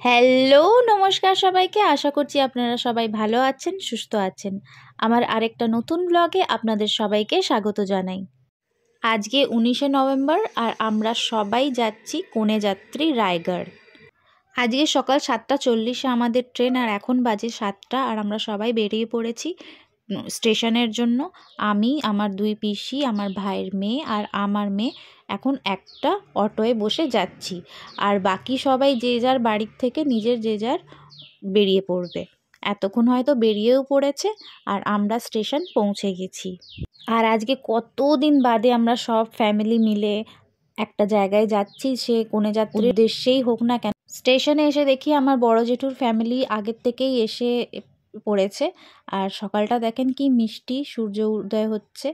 Hello, নমস্কার সবাইকে। আশা করছি আপনারা সবাই ভালো আছেন, সুস্থ আছেন। আমার আরেকটা নতুন ব্লগে আপনাদের সবাইকে স্বাগত জানাই। আজকে 19শে নভেম্বর আর আমরা সবাই যাচ্ছি কনে যাত্রী রায়গড়। আজকে সকাল 7:40 আমাদের ট্রেন আর এখন বাজে 7টা আর আমরা সবাই বেরিয়ে পড়েছি স্টেশনের জন্য। আমি, আমার দুই পিসি, আমার ভাইয়ের মেয়ে আর আমার মেয়ে এখন একটা অটোয় বসে যাচ্ছি। আর বাকি সবাই যে যার বাড়ির থেকে যে যার বেরিয়ে পড়বে। এতক্ষণ হয়তো বেরিয়েও পড়েছে আর আমরা স্টেশন পৌঁছে গেছি। আর আজকে কতদিন বাদে আমরা সব ফ্যামিলি মিলে একটা জায়গায় যাচ্ছি, সে কনে যাত্রীর উদ্দেশ্যেই হোক না কেন। স্টেশনে এসে দেখি আমার বড় জেঠুর ফ্যামিলি আগের থেকেই এসে পড়েছে। আর সকালটা দেখেন কি মিষ্টি, সূর্য উদয় হচ্ছে।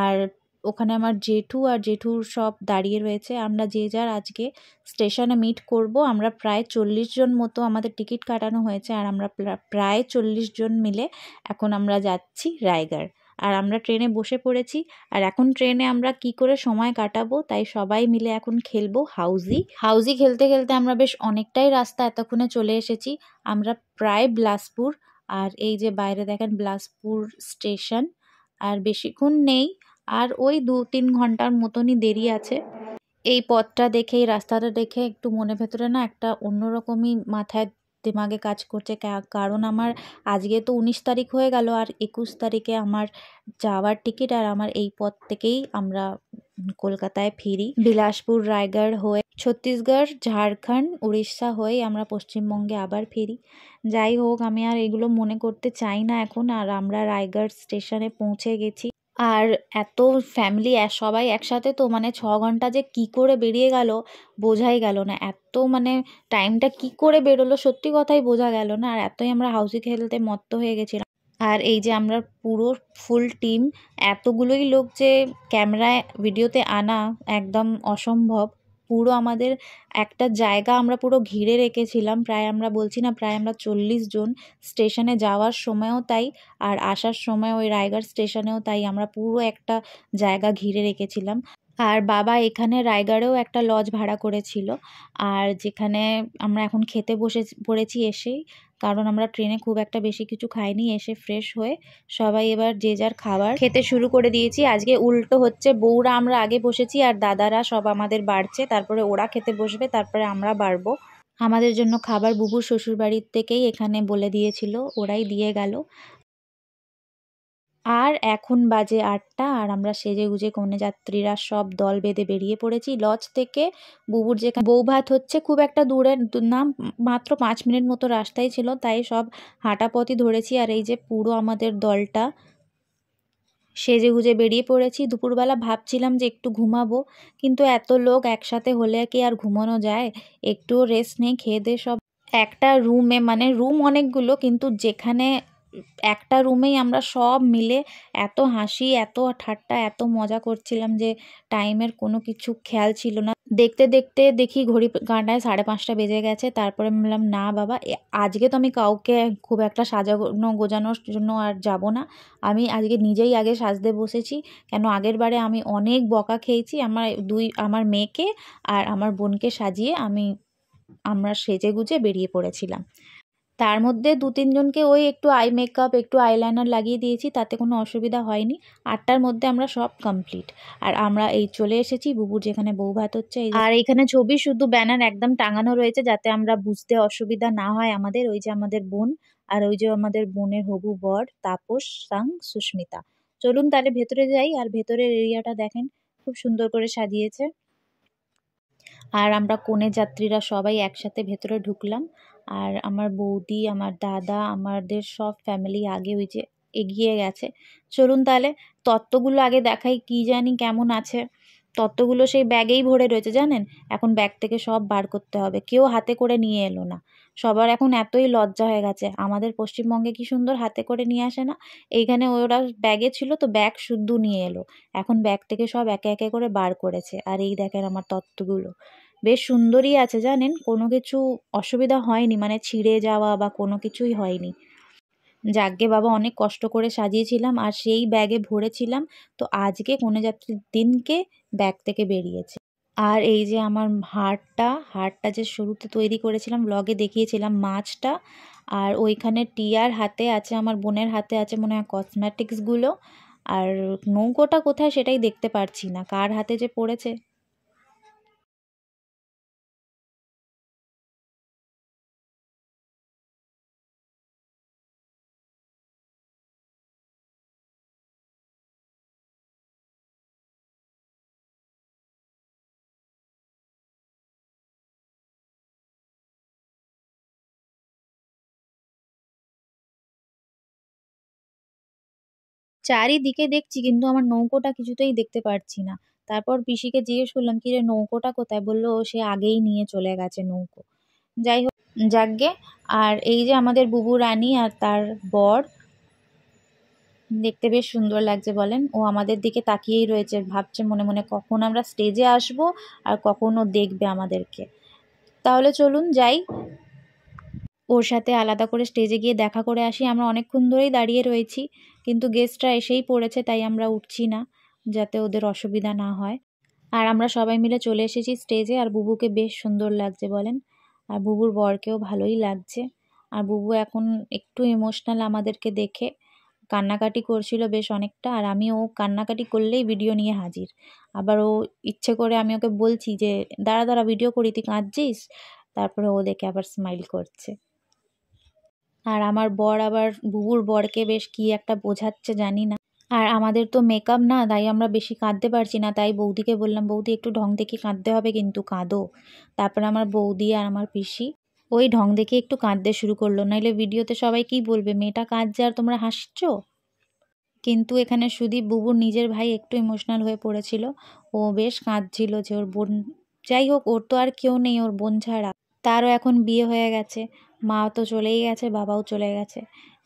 আর ওখানে আমার জেঠু আর জেঠুর সব দাঁড়িয়ে রয়েছে। আমরা যে যার আজকে স্টেশনে মিট করব। আমরা প্রায় 40 জন মতো আমাদের টিকিট কাটানো হয়েছে আর আমরা প্রায় 40 জন মিলে এখন আমরা যাচ্ছি রায়গড়। আর আমরা ট্রেনে বসে পড়েছি। আর এখন ট্রেনে আমরা কি করে সময় কাটাবো তাই সবাই মিলে এখন খেলবো হাউজি খেলতে খেলতে আমরা বেশ অনেকটাই রাস্তা এতক্ষণে চলে এসেছি। আমরা প্রায় বিলাসপুর। আর এই যে বাইরে দেখেন বিলাসপুর স্টেশন। আর বেশিক্ষণ নেই, আর ওই 2-3 ঘন্টার মতনই দেরি আছে। এই পথটা দেখে, এই রাস্তাটা দেখে একটু মনে ভেতরে না একটা অন্যরকমই মাথায় দিমাগে কাজ করছে। কারণ আমার আজকে তো 19 তারিখ হয়ে গেল আর 21 তারিখে আমার যাওয়ার টিকিট। আর আমার এই পথ থেকেই আমরা কলকাতায় ফিরি, বিলাসপুর রায়গড় হয়ে ছত্তিশগড়, ঝাড়খণ্ড, উড়িষ্যা হয়ে আমরা পশ্চিমবঙ্গে আবার ফিরি। যাই হোক, আমি আর এগুলো মনে করতে চাই না এখন। আর আমরা রায়গড় স্টেশনে পৌঁছে গেছি। আর এত ফ্যামিলি সবাই একসাথে, তো মানে 6 ঘন্টা যে কি করে বেরিয়ে গেল বোঝাই গেল না। এত মানে টাইমটা কি করে বেরোলো সত্যি কথাই বোঝা গেল না। আর এতই আমরা হাউজি খেলতে মত্ত হয়ে গেছিলাম। আর এই যে আমরা পুরো ফুল টিম, এতগুলোই লোক যে ক্যামেরায় ভিডিওতে আনা একদম অসম্ভব। পুরো আমাদের একটা জায়গা আমরা পুরো ঘিরে রেখেছিলাম। প্রায় আমরা বলছি না, প্রায় আমরা 40 জন। স্টেশনে যাওয়ার সময়ও তাই আর আসার সময় ওই রায়গড় স্টেশনেও তাই, আমরা পুরো একটা জায়গা ঘিরে রেখেছিলাম। আর বাবা এখানে রায়গড়েও একটা লজ ভাড়া করেছিল। আর যেখানে আমরা এখন খেতে বসে পড়েছি এসেই, কারণ আমরা ট্রেনে খুব একটা বেশি কিছু খাইনি। এসে ফ্রেশ হয়ে সবাই এবার যে যার খাবার খেতে শুরু করে দিয়েছি। আজকে উল্টো হচ্ছে, বউরা আমরা আগে বসেছি আর দাদারা সব আমাদের বাড়ছে, তারপরে ওরা খেতে বসবে, তারপরে আমরা বাড়বো। আমাদের জন্য খাবার বুবুর শ্বশুর বাড়ির থেকেই এখানে বলে দিয়েছিল, ওরাই দিয়ে গেল। আর এখন বাজে 8টা আর আমরা সেজেগুজে কন্যাযাত্রীরা সব দল বেঁধে বেরিয়ে পড়েছি লজ থেকে। বুবুর যেখানে বৌভাত হচ্ছে খুব একটা দূরে না, মাত্র 5 মিনিট মতো রাস্তায় ছিল, তাই সব হাঁটা পথই ধরেছি। আর এই যে পুরো আমাদের দলটা সেজেগুজে বেরিয়ে পড়েছি। দুপুরবেলা ভাবছিলাম যে একটু ঘুমাবো, কিন্তু এত লোক একসাথে হলে কি আর ঘুমানো যায়? একটুও রেস্ট নেই, খেয়ে দিয়ে সব একটা রুমে, মানে রুম অনেকগুলো কিন্তু যেখানে একটা রুমেই আমরা সব মিলে এত হাসি, এত ঠাট্টা, এত মজা করছিলাম যে টাইমের কোনো কিছু খেয়াল ছিল না। দেখতে দেখতে দেখি ঘড়ি কাঁটায় 5:30 বেজে গেছে। তারপরে বললাম না বাবা, আজকে তো আমি কাউকে খুব একটা সাজানো গোজানোর জন্য আর যাব না। আমি আজকে নিজেই আগে সাজতে বসেছি। কেন আগের বারে আমি অনেক বকা খেয়েছি। আমার মেয়েকে আর আমার বোনকে সাজিয়ে আমরা সেজেগুজে বেরিয়ে পড়েছিলাম। তার মধ্যে 2-3 জনকে ওই একটু আই মেকআপ, একটু আইলাইনার লাগিয়ে দিয়েছি, তাতে কোনো অসুবিধা হয়নি। 8টার মধ্যে আমরা সব কমপ্লিট। আর আমরা এই চলে এসেছি বুবুর যেখানে বৌভাত হচ্ছে। আর এইখানে ছবি শুধু ব্যানার একদম টাঙানো রয়েছে যাতে আমরা বুঝতে অসুবিধা না হয় আমাদের। ওই যে আমাদের বোন আর ওই যে আমাদের বোনের হবু বর তাপস সাং সুস্মিতা। চলুন তাহলে ভেতরে যাই। আর ভেতরের এরিয়াটা দেখেন খুব সুন্দর করে সাজিয়েছে। আর আমরা কনে যাত্রীরা সবাই একসাথে ভেতরে ঢুকলাম। আর আমার বৌদি, আমার দাদা, আমাদের সব ফ্যামিলি আগে ওই যে এগিয়ে গেছে। চলুন তাহলে তত্ত্বগুলো আগে দেখাই, কি জানি কেমন আছে। তত্ত্বগুলো সেই ব্যাগেই ভরে রয়েছে জানেন। এখন ব্যাগ থেকে সব বার করতে হবে। কেউ হাতে করে নিয়ে এলো না। সবার এখন এতই লজ্জা হয়ে গেছে। আমাদের পশ্চিমবঙ্গে কি সুন্দর হাতে করে নিয়ে আসে না, এইখানে ওরা ব্যাগে ছিল তো ব্যাগ শুদ্ধ নিয়ে এলো। এখন ব্যাগ থেকে সব একে একে করে বার করেছে। আর এই দেখেন আমার তত্ত্বগুলো বেশ সুন্দরই আছে জানেন, কোনো কিছু অসুবিধা হয়নি, মানে ছিঁড়ে যাওয়া বা কোনো কিছুই হয়নি। যাকগে বাবা, অনেক কষ্ট করে সাজিয়েছিলাম আর সেই ব্যাগে ভরেছিলাম। তো আজকে কন্যাযাত্রীর দিনকে ব্যাগ থেকে বেরিয়েছে। আর এই যে আমার হারটা যে শুরুতে তৈরি করেছিলাম, ব্লগে দেখিয়েছিলাম মাছটা। আর ওইখানে টিয়ার হাতে আছে, আমার বোনের হাতে আছে মনে হয় কসমেটিক্সগুলো। আর নৌকোটা কোথায় সেটাই দেখতে পারছি না, কার হাতে যে পড়েছে। চারিদিকে দেখছি কিন্তু আমার নৌকোটা কিছুতেই দেখতে পারছি না। তারপর পিসিকে জিজ্ঞেস করলাম, কি রে নৌকোটা কোথায়? বললো সে আগেই নিয়ে চলে গেছে নৌকো। যাই হোক, যাকগে। আর এই যে আমাদের বুবু রানী আর তার বর, দেখতে বেশ সুন্দর লাগছে বলেন। ও আমাদের দিকে তাকিয়েই রয়েছে, ভাবছে মনে মনে কখন আমরা স্টেজে আসব আর কখন ও দেখবে আমাদেরকে। তাহলে চলুন যাই, ওর সাথে আলাদা করে স্টেজে গিয়ে দেখা করে আসি। আমরা অনেকক্ষণ ধরেই দাঁড়িয়ে রয়েছি, কিন্তু গেস্টরা এসেই পড়েছে, তাই আমরা উঠছি না, যাতে ওদের অসুবিধা না হয়। আর আমরা সবাই মিলে চলে এসেছি স্টেজে। আর বুবুকে বেশ সুন্দর লাগছে বলেন, আর বুবুর বরকেও ভালোই লাগছে। আর বুবু এখন একটু ইমোশনাল আমাদেরকে দেখে, কান্নাকাটি করছিল বেশ অনেকটা। আর আমি ও কান্নাকাটি করলেই ভিডিও নিয়ে হাজির। আবার ও ইচ্ছে করে, আমি ওকে বলছি যে দাঁড়া দাঁড়া ভিডিও করি, তুই কাঁদছিস? তারপরে ও দেখে আবার স্মাইল করছে। আর আমার বর আবার বুবুর বরকে বেশ কি একটা বোঝাচ্ছে জানি না। আর আমাদের তো মেকআপ না, তাই আমরা বেশি কাঁদতে পারছি না। তাই বৌদিকে বললাম, বৌদি একটু ঢং দেখে কাঁদতে হবে কিন্তু, কাঁদো। তারপরে আমার বৌদি আর আমার পিসি ওই ঢং দেখে একটু কাঁদতে শুরু করলো, নাইলে ভিডিওতে সবাই কি বলবে, মেয়েটা কাঁদছে আর তোমরা হাসছো। কিন্তু এখানে সুদীপ বুবুর নিজের ভাই একটু ইমোশনাল হয়ে পড়েছিল, ও বেশ কাঁদছিল যে ওর বোন, যাই হোক ওর তো আর কেউ নেই ওর বোন ছাড়া, তারও এখন বিয়ে হয়ে গেছে, মা তো চলেই গেছে, বাবাও চলে গেছে।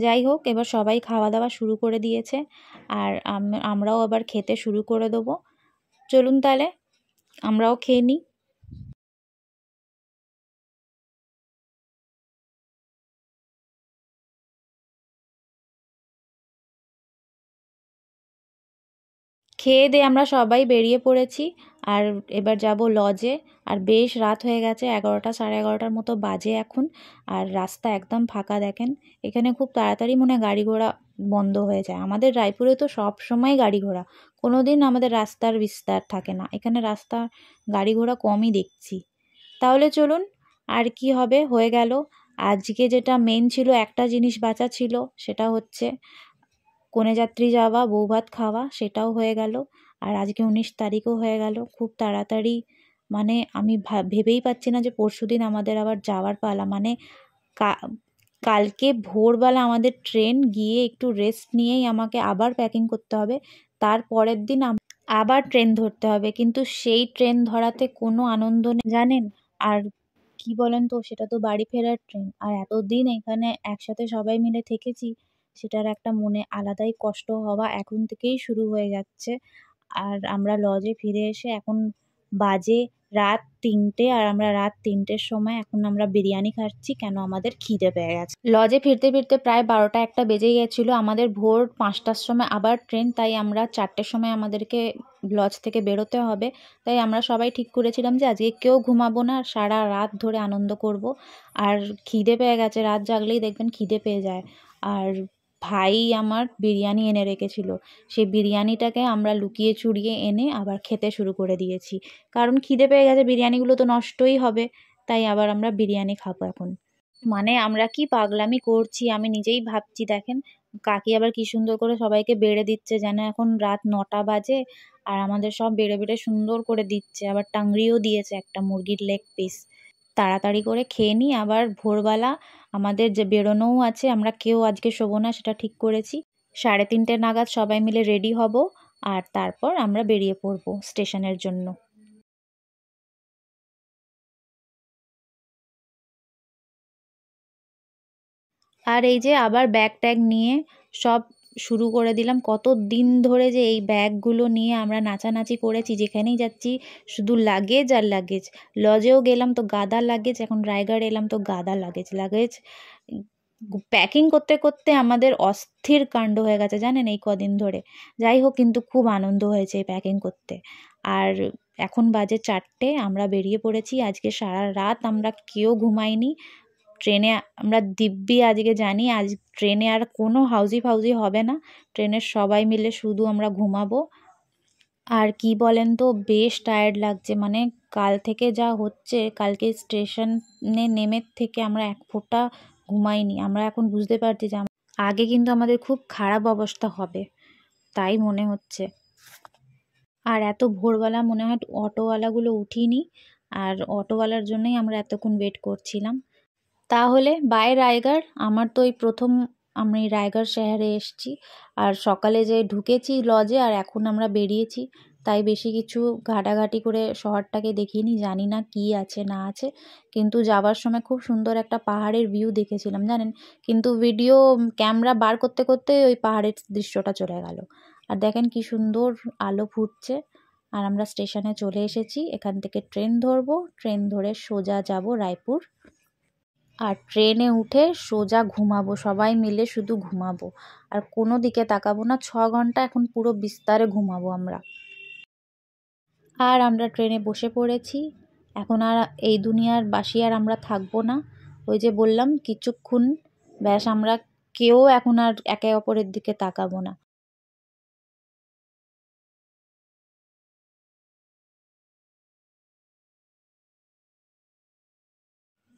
যাই হোক, এবার সবাই খাওয়া দাওয়া শুরু করে দিয়েছে, আর আমরাও আবার খেতে শুরু করে দেবো। চলুন তাহলে আমরাও খেয়ে নিই। খেয়ে দিয়ে আমরা সবাই বেরিয়ে পড়েছি। আর এবার যাব লজে। আর বেশ রাত হয়ে গেছে, 11টা 11:30 মতো বাজে এখন। আর রাস্তা একদম ফাঁকা দেখেন। এখানে খুব তাড়াতাড়ি মনে হয় গাড়ি ঘোড়া বন্ধ হয়ে যায়। আমাদের রায়পুরে তো সব সময় গাড়ি ঘোড়া, কোনো দিন আমাদের রাস্তার বিস্তার থাকে না। এখানে রাস্তা গাড়ি ঘোড়া কমই দেখছি। তাহলে চলুন, আর কি হবে, হয়ে গেল। আজকে যেটা মেন ছিল, একটা জিনিস বাঁচা ছিল, সেটা হচ্ছে কনেযাত্রী যাওয়া, বৌভাত খাওয়া, সেটাও হয়ে গেল। আর আজকে 19 তারিখও হয়ে গেল খুব তাড়াতাড়ি। মানে আমি ভেবেই পাচ্ছি না যে পরশুদিন আমাদের আবার যাওয়ার পালা। মানে কালকে ভোরবেলা আমাদের ট্রেন, গিয়ে একটু রেস্ট নিয়েই আমাকে আবার প্যাকিং করতে হবে। তার পরের দিন আবার ট্রেন ধরতে হবে, কিন্তু সেই ট্রেন ধরাতে কোনো আনন্দ নেই জানেন। আর কি বলেন তো, সেটা তো বাড়ি ফেরার ট্রেন। আর এতদিন এখানে একসাথে সবাই মিলে থেকেছি, সেটার একটা মনে আলাদাই কষ্ট হওয়া এখন থেকেই শুরু হয়ে যাচ্ছে। আর আমরা লজে ফিরে এসে এখন বাজে রাত 3টে, আর আমরা রাত 3টের সময় এখন আমরা বিরিয়ানি খাচ্ছি, কেন আমাদের খিদে পেয়ে গেছে। লজে ফিরতে ফিরতে প্রায় 12টা 1টা বেজে গেছিলো। আমাদের ভোর 5টার সময় আবার ট্রেন, তাই আমরা 4টের সময় আমাদেরকে লজ থেকে বেরোতে হবে। তাই আমরা সবাই ঠিক করেছিলাম যে আজকে কেউ ঘুমাবো না, সারা রাত ধরে আনন্দ করব। আর খিদে পেয়ে গেছে, রাত জাগলেই দেখবেন খিদে পেয়ে যায়। আর ভাই আমার বিরিয়ানি এনে রেখেছিল, সেই বিরিয়ানিটাকে আমরা লুকিয়ে চুরিয়ে এনে আবার খেতে শুরু করে দিয়েছি। কারণ খিদে পেয়ে গেছে, বিরিয়ানিগুলো তো নষ্টই হবে, তাই আবার আমরা বিরিয়ানি খাবো এখন। মানে আমরা কি পাগলামি করছি আমি নিজেই ভাবছি। দেখেন কাকি আবার কি সুন্দর করে সবাইকে বেড়ে দিচ্ছে, যেন এখন রাত 9টা বাজে। আর আমাদের সব বেড়ে বেড়ে সুন্দর করে দিচ্ছে, আবার টাংরিও দিয়েছে একটা মুরগির লেগ পিস। তাড়াতাড়ি করে খেয়ে নিই, আবার ভোরবেলা আমাদের যে বেরোনোও আছে। আমরা কেউ আজকে শোবো না, সেটা ঠিক করেছি। 3:30 নাগাদ সবাই মিলে রেডি হব, আর তারপর আমরা বেরিয়ে পড়বো স্টেশনের জন্য। আর এই যে আবার ব্যাগ ট্যাগ নিয়ে সব শুরু করে দিলাম। কত দিন ধরে যে এই ব্যাগগুলো নিয়ে আমরা নাচানাচি করেছি, যেখানেই যাচ্ছি শুধু লাগেজ আর লাগেজ। লজেও গেলাম তো গাদা লাগেজ, এখন রায়গড় এলাম তো গাদা লাগেজ লাগেজ। প্যাকিং করতে করতে আমাদের অস্থির কাণ্ড হয়ে গেছে জানেন এই কদিন ধরে। যাই হোক, কিন্তু খুব আনন্দ হয়েছে এই প্যাকিং করতে। আর এখন বাজে 4টে, আমরা বেরিয়ে পড়েছি। আজকে সারা রাত আমরা কেউ ঘুমাইনি ট্রেনে। আমরা দিব্যি আজকে জানি আজ ট্রেনে আর কোনো হাউজি ফাউজি হবে না, ট্রেনের সবাই মিলে শুধু আমরা ঘুমাবো। আর কি বলেন তো, বেশ টায়ার্ড লাগছে, মানে কাল থেকে যা হচ্ছে, কালকে স্টেশনে নেমে থেকে আমরা এক ফোঁটা ঘুমাইনি। আমরা এখন বুঝতে পারছি যে আগে কিন্তু আমাদের খুব খারাপ অবস্থা হবে, তাই মনে হচ্ছে। আর এত ভোরবেলা মনে হয় অটোওয়ালাগুলো উঠিনি, আর অটোওয়ালার জন্যই আমরা এতক্ষণ ওয়েট করছিলাম। তাহলে বাই রায়গড়। আমার তো এই প্রথম আমি রায়গড় শহরে এসেছি, আর সকালে যে ঢুকেছি লজে আর এখন আমরা বেরিয়েছি, তাই বেশি কিছু ঘাটাঘাটি করে শহরটাকে দেখিনি, জানি না কি আছে না আছে। কিন্তু যাওয়ার সময় খুব সুন্দর একটা পাহাড়ের ভিউ দেখেছিলাম জানেন, কিন্তু ভিডিও ক্যামেরা বার করতে করতে ওই পাহাড়ের দৃশ্যটা চলে গেল। আর দেখেন কি সুন্দর আলো ফুটছে। আর আমরা স্টেশনে চলে এসেছি, এখান থেকে ট্রেন ধরবো, ট্রেন ধরে সোজা যাব রায়পুর। আর ট্রেনে উঠে সোজা ঘুমাবো, সবাই মিলে শুধু ঘুমাবো, আর কোনো দিকে তাকাবো না। 6 ঘন্টা এখন পুরো বিস্তারে ঘুমাবো আমরা। আর আমরা ট্রেনে বসে পড়েছি। এখন আর এই দুনিয়ার বাসি আর আমরা থাকবো না। ওই যে বললাম কিছুক্ষণ, ব্যাস আমরা কেউ এখন আর একে অপরের দিকে তাকাবো না।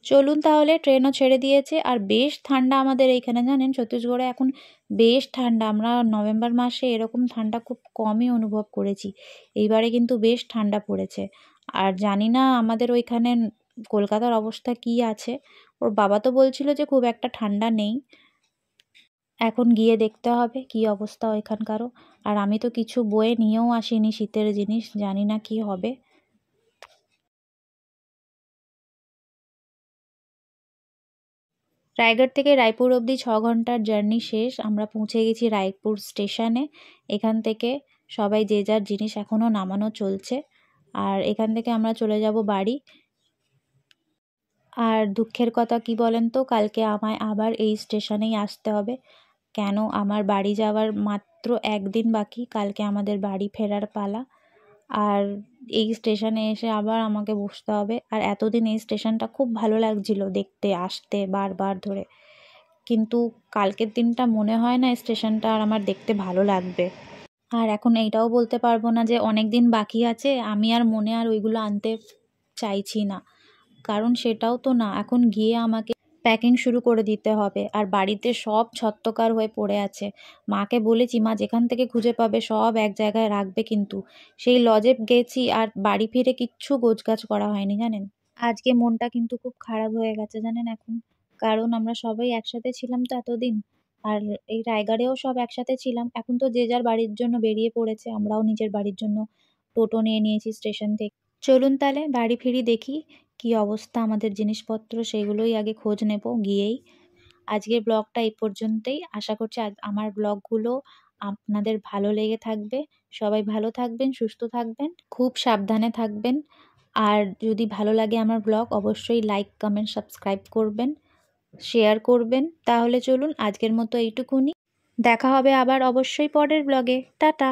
চলুন তাহলে, ট্রেনও ছেড়ে দিয়েছে। আর বেশ ঠান্ডা আমাদের এইখানে জানেন, ছত্তিশগড়ে এখন বেশ ঠান্ডা। আমরা নভেম্বর মাসে এরকম ঠান্ডা খুব কমই অনুভব করেছি, এইবারে কিন্তু বেশ ঠান্ডা পড়েছে। আর জানি না আমাদের ওইখানে কলকাতার অবস্থা কি আছে, ওর বাবা তো বলছিল যে খুব একটা ঠান্ডা নেই। এখন গিয়ে দেখতে হবে কি অবস্থা ওইখানকারও। আর আমি তো কিছু বয়ে নিয়েও আসিনি শীতের জিনিস, জানি না কি হবে। রায়গড় থেকে রায়পুর অবধি 6 ঘন্টার জার্নি শেষ, আমরা পৌঁছে গেছি রায়পুর স্টেশনে। এখান থেকে সবাই যে যার জিনিস এখনও নামানো চলছে, আর এখান থেকে আমরা চলে যাব বাড়ি। আর দুঃখের কথা কি বলেন তো, কালকে আমায় আবার এই স্টেশনেই আসতে হবে। কেন, আমার বাড়ি যাওয়ার মাত্র 1 দিন বাকি, কালকে আমাদের বাড়ি ফেরার পালা। আর এই স্টেশনে এসে আবার আমাকে বসতে হবে। আর এতদিন এই স্টেশনটা খুব ভালো লাগছিল দেখতে, আসতে বারবার ধরে, কিন্তু কালকের দিনটা মনে হয় না স্টেশনটা আর আমার দেখতে ভালো লাগবে। আর এখন এইটাও বলতে পারবো না যে অনেক দিন বাকি আছে, আমি আর মনে আর ওইগুলো আনতে চাইছি না, কারণ সেটাও তো না। এখন গিয়ে আমাকে প্যাকিং শুরু করে দিতে হবে, আর বাড়িতে সব ছত্রকার হয়ে পড়ে আছে। মাকে বলেছি, মা যেখান থেকে খুঁজে পাবে সব এক জায়গায় রাখবে, কিন্তু সেই লজে গেছি আর বাড়ি ফিরে কিচ্ছু গোছগাছ করা হয়নি জানেন। আজকে মনটা কিন্তু খুব খারাপ হয়ে গেছে জানেন এখন, কারণ আমরা সবাই একসাথে ছিলাম তো এতদিন, আর এই রায়গড়েও সব একসাথে ছিলাম। এখন তো যে যার বাড়ির জন্য বেরিয়ে পড়েছে, আমরাও নিজের বাড়ির জন্য টোটো নিয়ে নিয়েছি স্টেশন থেকে। চলুন তাহলে বাড়ি ফিরি, দেখি কি অবস্থা আমাদের জিনিসপত্র, সেগুলোই আগে খোঁজ নেব গিয়েই। আজকের ব্লগটা এই পর্যন্তই। আশা করছি আমার ব্লগগুলো আপনাদের ভালো লেগে থাকবে। সবাই ভালো থাকবেন, সুস্থ থাকবেন, খুব সাবধানে থাকবেন। আর যদি ভালো লাগে আমার ব্লগ, অবশ্যই লাইক কমেন্ট সাবস্ক্রাইব করবেন, শেয়ার করবেন। তাহলে চলুন আজকের মতো এইটুকুনি, দেখা হবে আবার অবশ্যই পরের ব্লগে। টাটা।